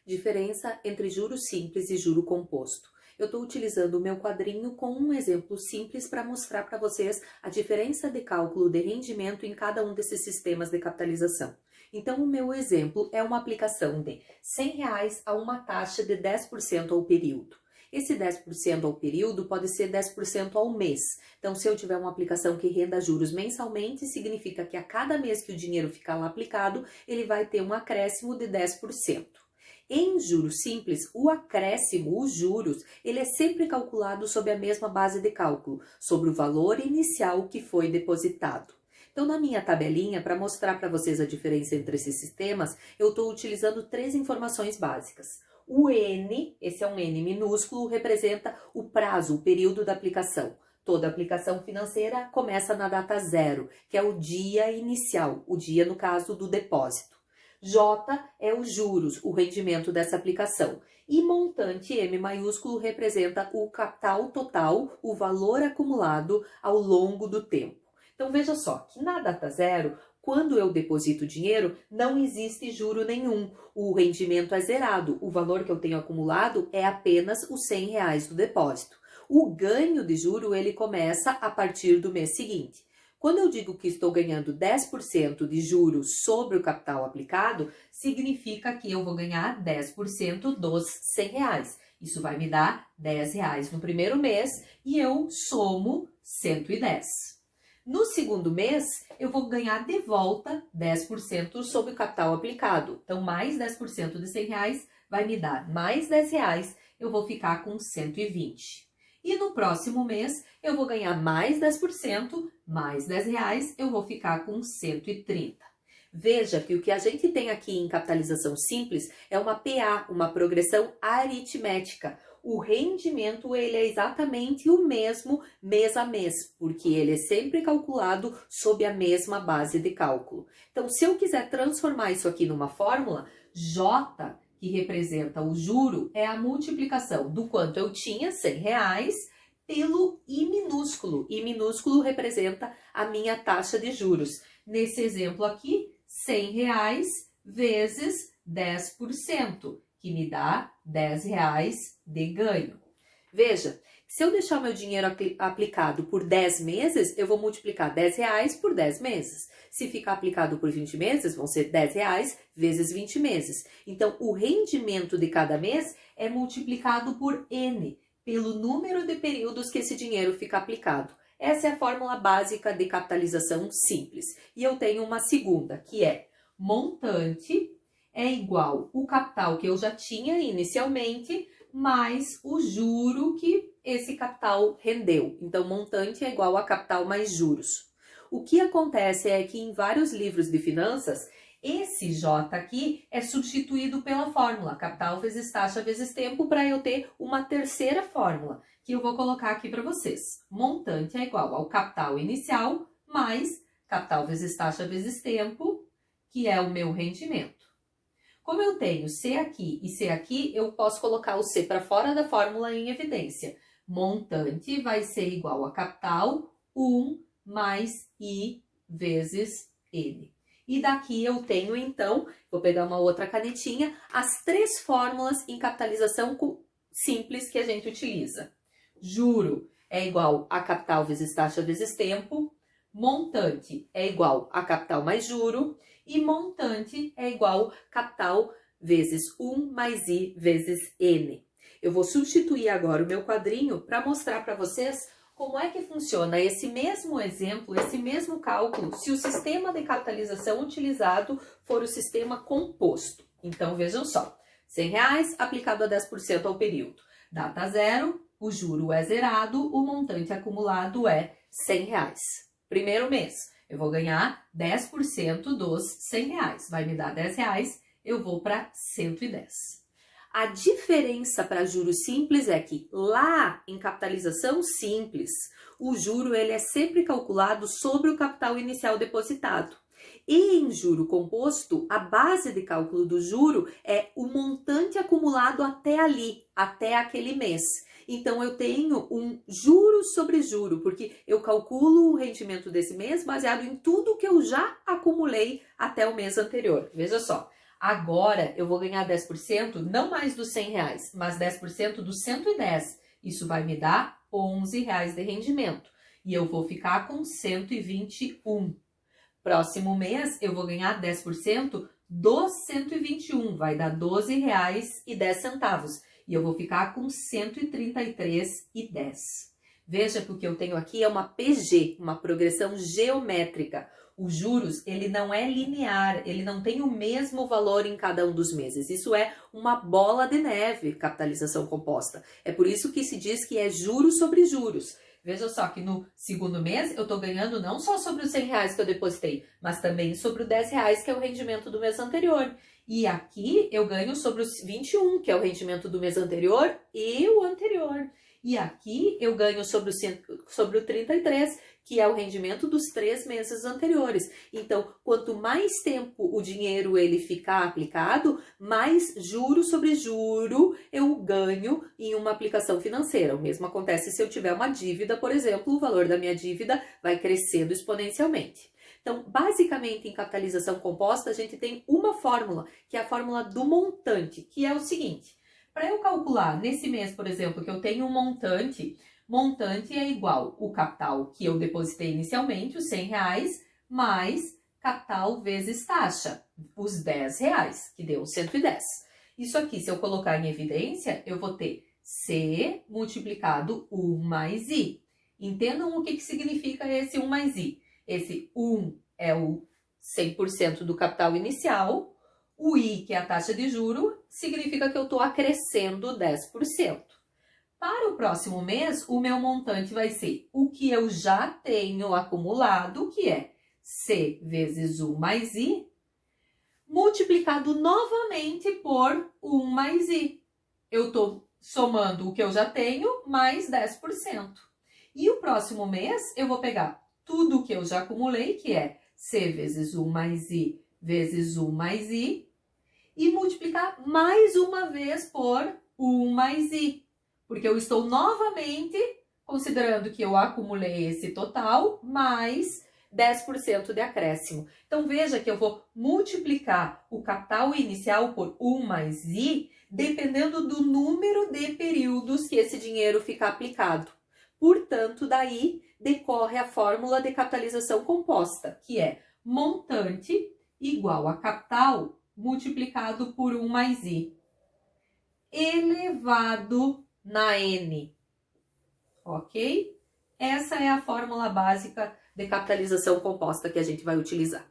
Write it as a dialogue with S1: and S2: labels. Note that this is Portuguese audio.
S1: Diferença entre juro simples e juro composto. Eu estou utilizando o meu quadrinho com um exemplo simples para mostrar para vocês a diferença de cálculo de rendimento em cada um desses sistemas de capitalização. Então, o meu exemplo é uma aplicação de R$100 a uma taxa de 10% ao período. Esse 10% ao período pode ser 10% ao mês. Então, se eu tiver uma aplicação que renda juros mensalmente, significa que a cada mês que o dinheiro ficar lá aplicado, ele vai ter um acréscimo de 10%. Em juros simples, o acréscimo, os juros, ele é sempre calculado sob a mesma base de cálculo, sobre o valor inicial que foi depositado. Então, na minha tabelinha, para mostrar para vocês a diferença entre esses sistemas, eu estou utilizando 3 informações básicas. O N, esse é um N minúsculo, representa o prazo, o período da aplicação. Toda aplicação financeira começa na data 0, que é o dia inicial, o dia, no caso, do depósito. J é os juros, o rendimento dessa aplicação. E montante M maiúsculo representa o capital total, o valor acumulado ao longo do tempo. Então veja só que na data 0, quando eu deposito dinheiro, não existe juro nenhum. O rendimento é zerado, o valor que eu tenho acumulado é apenas os R$100 do depósito. O ganho de juro ele começa a partir do mês seguinte. Quando eu digo que estou ganhando 10% de juros sobre o capital aplicado, significa que eu vou ganhar 10% dos R$100. Isso vai me dar R$10 no primeiro mês e eu somo 110. No segundo mês, eu vou ganhar de volta 10% sobre o capital aplicado. Então, mais 10% de R$100 vai me dar mais R$10, eu vou ficar com 120. E no próximo mês, eu vou ganhar mais 10%, mais R$10, eu vou ficar com 130. Veja que o que a gente tem aqui em capitalização simples é uma PA, uma progressão aritmética. O rendimento ele é exatamente o mesmo mês a mês, porque ele é sempre calculado sob a mesma base de cálculo. Então, se eu quiser transformar isso aqui numa fórmula, J, que representa o juro, é a multiplicação do quanto eu tinha, R$100, pelo I minúsculo. I minúsculo representa a minha taxa de juros. Nesse exemplo aqui, R$100 vezes 10%, que me dá R$10 de ganho. Veja, se eu deixar o meu dinheiro aplicado por 10 meses, eu vou multiplicar R$10 por 10 meses. Se ficar aplicado por 20 meses, vão ser R$10 vezes 20 meses. Então, o rendimento de cada mês é multiplicado por N, pelo número de períodos que esse dinheiro fica aplicado. Essa é a fórmula básica de capitalização simples. E eu tenho uma segunda, que é montante é igual o capital que eu já tinha inicialmente, mais o juro que esse capital rendeu. Então, montante é igual a capital mais juros. O que acontece é que em vários livros de finanças, esse J aqui é substituído pela fórmula capital vezes taxa vezes tempo para eu ter uma terceira fórmula, que eu vou colocar aqui para vocês. Montante é igual ao capital inicial mais capital vezes taxa vezes tempo, que é o meu rendimento. Como eu tenho C aqui e C aqui, eu posso colocar o C para fora da fórmula em evidência. Montante vai ser igual a capital 1 mais I vezes N. E daqui eu tenho, então, vou pegar uma outra canetinha, as 3 fórmulas em capitalização simples que a gente utiliza. Juro é igual a capital vezes taxa vezes tempo, montante é igual a capital mais juro e montante é igual capital vezes 1 mais I vezes N. Eu vou substituir agora o meu quadrinho para mostrar para vocês como é que funciona esse mesmo exemplo, esse mesmo cálculo, se o sistema de capitalização utilizado for o sistema composto. Então, vejam só, R$100 aplicado a 10% ao período. Data 0, o juro é zerado, o montante acumulado é R$100. Primeiro mês, eu vou ganhar 10% dos R$100. Vai me dar R$10, eu vou para 110. A diferença para juros simples é que lá em capitalização simples, o juro ele é sempre calculado sobre o capital inicial depositado. E em juro composto, a base de cálculo do juro é o montante acumulado até ali, até aquele mês. Então, eu tenho um juro sobre juro, porque eu calculo o rendimento desse mês baseado em tudo que eu já acumulei até o mês anterior. Veja só. Agora eu vou ganhar 10%, não mais dos R$100, mas 10% dos 110. Isso vai me dar R$11 de rendimento. E eu vou ficar com 121. Próximo mês eu vou ganhar 10% dos 121, vai dar R$12,10. E eu vou ficar com 133,10. Veja que o que eu tenho aqui é uma PG, uma progressão geométrica. Os juros, ele não é linear, ele não tem o mesmo valor em cada um dos meses. Isso é uma bola de neve, capitalização composta. É por isso que se diz que é juros sobre juros. Veja só que no segundo mês eu estou ganhando não só sobre os R$100 que eu depositei, mas também sobre os R$10, que é o rendimento do mês anterior. E aqui eu ganho sobre os 21, que é o rendimento do mês anterior e o anterior. E aqui eu ganho sobre o 33, que é o rendimento dos 3 meses anteriores. Então, quanto mais tempo o dinheiro ele ficar aplicado, mais juro sobre juro eu ganho em uma aplicação financeira. O mesmo acontece se eu tiver uma dívida, por exemplo, o valor da minha dívida vai crescendo exponencialmente. Então, basicamente, em capitalização composta, a gente tem uma fórmula, que é a fórmula do montante, que é o seguinte. Para eu calcular nesse mês, por exemplo, que eu tenho um montante é igual o capital que eu depositei inicialmente, os R$100, mais capital vezes taxa, os R$10, que deu 110. Isso aqui, se eu colocar em evidência, eu vou ter C multiplicado 1 mais I. Entendam o que significa esse 1 mais I. Esse 1 é o 100% do capital inicial. O I, que é a taxa de juro, significa que eu estou acrescendo 10%. Para o próximo mês, o meu montante vai ser o que eu já tenho acumulado, que é C vezes 1 mais I, multiplicado novamente por 1 mais I. Eu estou somando o que eu já tenho mais 10%. E o próximo mês, eu vou pegar tudo o que eu já acumulei, que é C vezes 1 mais I vezes 1 mais I, e multiplicar mais uma vez por 1 mais I. Porque eu estou novamente considerando que eu acumulei esse total mais 10% de acréscimo. Então, veja que eu vou multiplicar o capital inicial por 1 mais I, dependendo do número de períodos que esse dinheiro fica aplicado. Portanto, daí decorre a fórmula de capitalização composta, que é montante igual a capital multiplicado por 1 mais I, elevado na N, ok? Essa é a fórmula básica de capitalização composta que a gente vai utilizar.